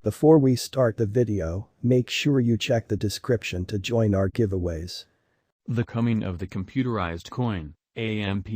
Before we start the video, make sure you check the description to join our giveaways. The coming of the computerized coin, AMP,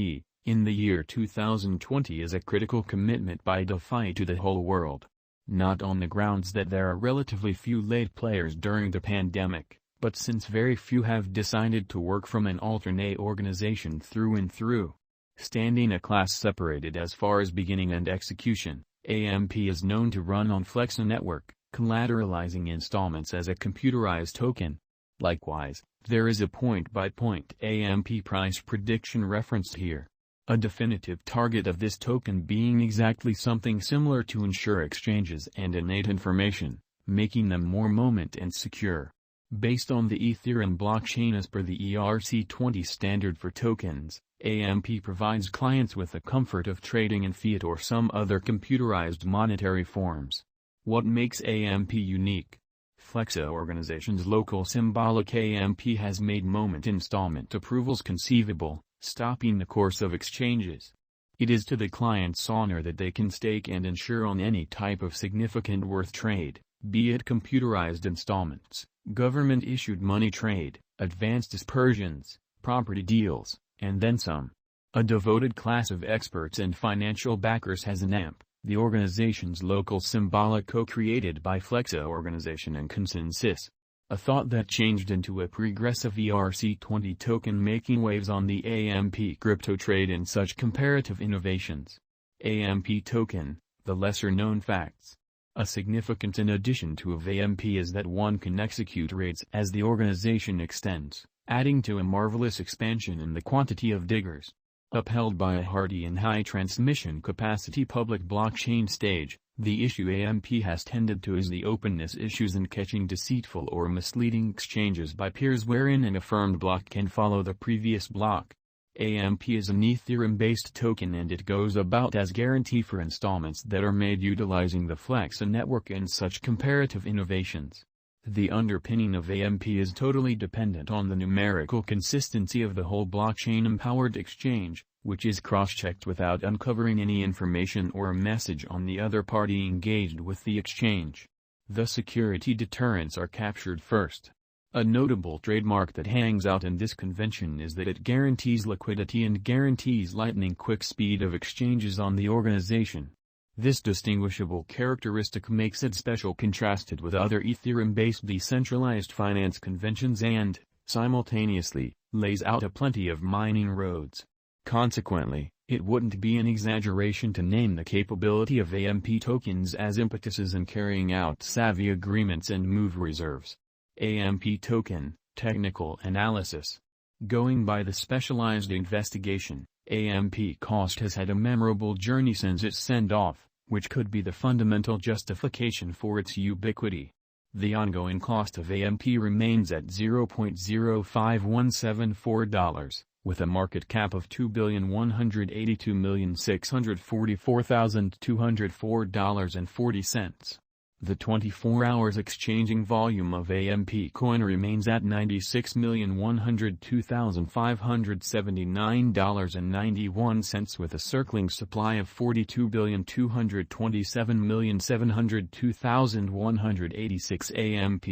in the year 2020 is a critical commitment by DeFi to the whole world. Not on the grounds that there are relatively few late players during the pandemic, but since very few have decided to work from an alternate organization through and through. Standing a class separated as far as beginning and execution, AMP is known to run on Flexa network, collateralizing installments as a computerized token. Likewise, there is a point-by-point AMP price prediction referenced here. A definitive target of this token being exactly something similar to ensure exchanges and innate information, making them more moment and secure. Based on the Ethereum blockchain as per the ERC-20 standard for tokens, AMP provides clients with the comfort of trading in fiat or some other computerized monetary forms. What makes AMP unique? Flexa organization's local symbolic AMP has made moment installment approvals conceivable, stopping the course of exchanges. It is to the client's honor that they can stake and ensure on any type of significant worth trade, be it computerized installments, government-issued money trade, advanced dispersions, property deals, and then some. A devoted class of experts and financial backers has an AMP, the organization's local symbolic co-created by Flexa organization and consensus. A thought that changed into a progressive ERC-20 token making waves on the AMP crypto trade and such comparative innovations. AMP token, the lesser-known facts. A significant in addition to of AMP is that one can execute rates as the organization extends, adding to a marvelous expansion in the quantity of diggers. Upheld by a hardy and high transmission capacity public blockchain stage, the issue AMP has tended to is the openness issues and catching deceitful or misleading exchanges by peers wherein an affirmed block can follow the previous block. AMP is an Ethereum-based token and it goes about as guarantee for installments that are made utilizing the Flexa network and such comparative innovations. The underpinning of AMP is totally dependent on the numerical consistency of the whole blockchain-empowered exchange, which is cross-checked without uncovering any information or message on the other party engaged with the exchange. The security deterrents are captured first. A notable trademark that hangs out in this convention is that it guarantees liquidity and guarantees lightning-quick speed of exchanges on the organization. This distinguishable characteristic makes it special contrasted with other Ethereum-based decentralized finance conventions and, simultaneously, lays out a plenty of mining roads. Consequently, it wouldn't be an exaggeration to name the capability of AMP tokens as impetuses in carrying out savvy agreements and move reserves. AMP token, technical analysis. Going by the specialized investigation, AMP cost has had a memorable journey since its send-off, which could be the fundamental justification for its ubiquity. The ongoing cost of AMP remains at $0.05174, with a market cap of $2,182,644,204.40. The 24 hours exchanging volume of AMP coin remains at $96,102,579.91 with a circling supply of 42,227,702,186 AMP.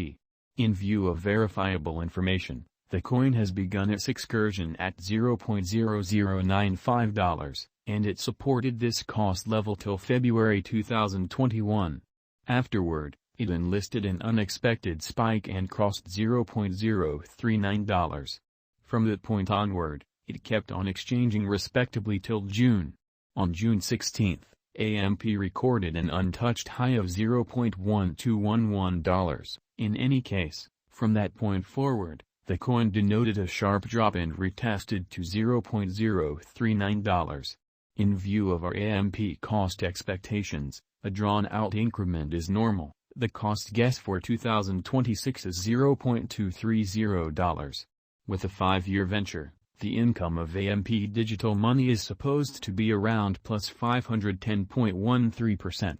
In view of verifiable information, the coin has begun its excursion at $0.0095, and it supported this cost level till February 2021. Afterward, it enlisted an unexpected spike and crossed $0.039. From that point onward, it kept on exchanging respectably till June. On June 16, AMP recorded an untouched high of $0.1211. In any case, from that point forward, the coin denoted a sharp drop and retested to $0.039. In view of our AMP cost expectations, a drawn-out increment is normal. The cost guess for 2026 is $0.230. With a 5-year venture, the income of AMP digital money is supposed to be around plus 510.13%.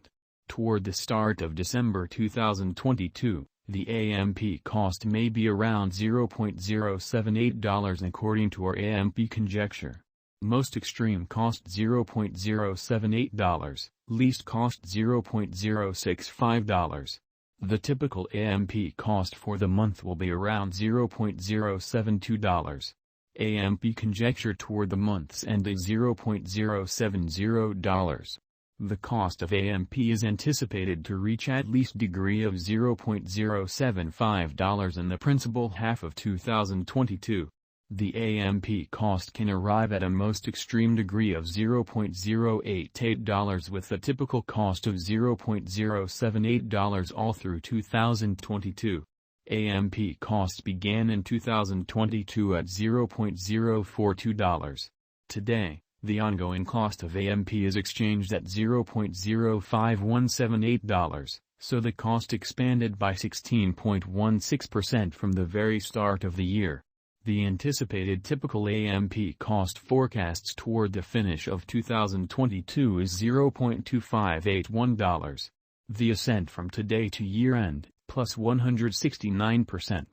Toward the start of December 2022, the AMP cost may be around $0.078 according to our AMP conjecture. Most extreme cost $0.078, least cost $0.065. The typical AMP cost for the month will be around $0.072. AMP conjecture toward the month's end is $0.070. The cost of AMP is anticipated to reach at least degree of $0.075 in the principal half of 2022. The AMP cost can arrive at a most extreme degree of $0.088 with a typical cost of $0.078 all through 2022. AMP costs began in 2022 at $0.042. Today, the ongoing cost of AMP is exchanged at $0.05178, so the cost expanded by 16.16% from the very start of the year. The anticipated typical AMP cost forecasts toward the finish of 2022 is $0.2581. The ascent from today to year-end, plus 169%.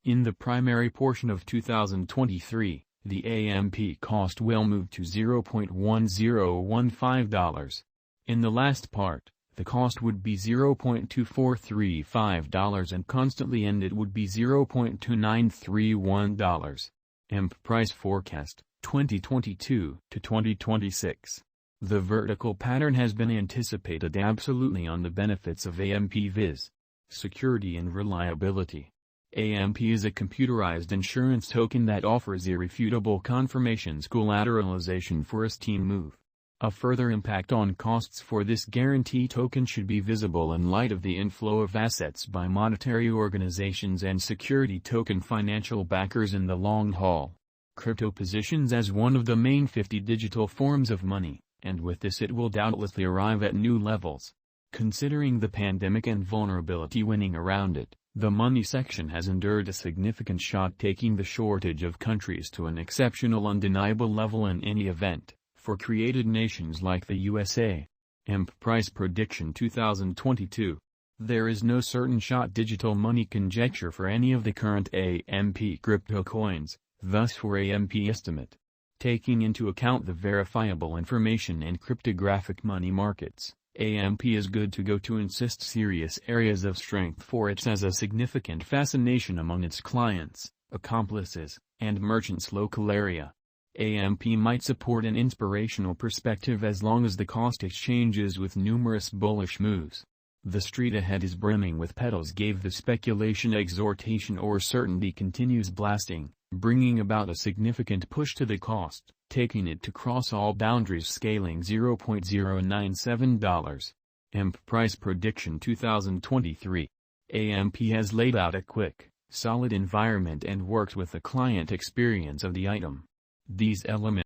In the primary portion of 2023, the AMP cost will move to $0.1015. In the last part, the cost would be $0.2435 and constantly end it would be $0.2931. AMP price forecast, 2022 to 2026. The vertical pattern has been anticipated absolutely on the benefits of AMP viz. Security and reliability. AMP is a computerized insurance token that offers irrefutable confirmations collateralization for a steam move. A further impact on costs for this guarantee token should be visible in light of the inflow of assets by monetary organizations and security token financial backers in the long haul. Crypto positions as one of the main 50 digital forms of money, and with this it will doubtlessly arrive at new levels. Considering the pandemic and vulnerability winning around it, the money section has endured a significant shock, taking the shortage of countries to an exceptional undeniable level in any event, for created nations like the USA. AMP price prediction 2022. There is no certain shot digital money conjecture for any of the current AMP crypto coins, thus for AMP estimate. Taking into account the verifiable information and cryptographic money markets, AMP is good to go to insist serious areas of strength for it has a significant fascination among its clients, accomplices, and merchants local area. AMP might support an inspirational perspective as long as the cost exchanges with numerous bullish moves. The street ahead is brimming with pedals gave the speculation exhortation or certainty continues blasting, bringing about a significant push to the cost, taking it to cross all boundaries scaling $0.097. AMP price prediction 2023. AMP has laid out a quick, solid environment and works with the client experience of the item. These elements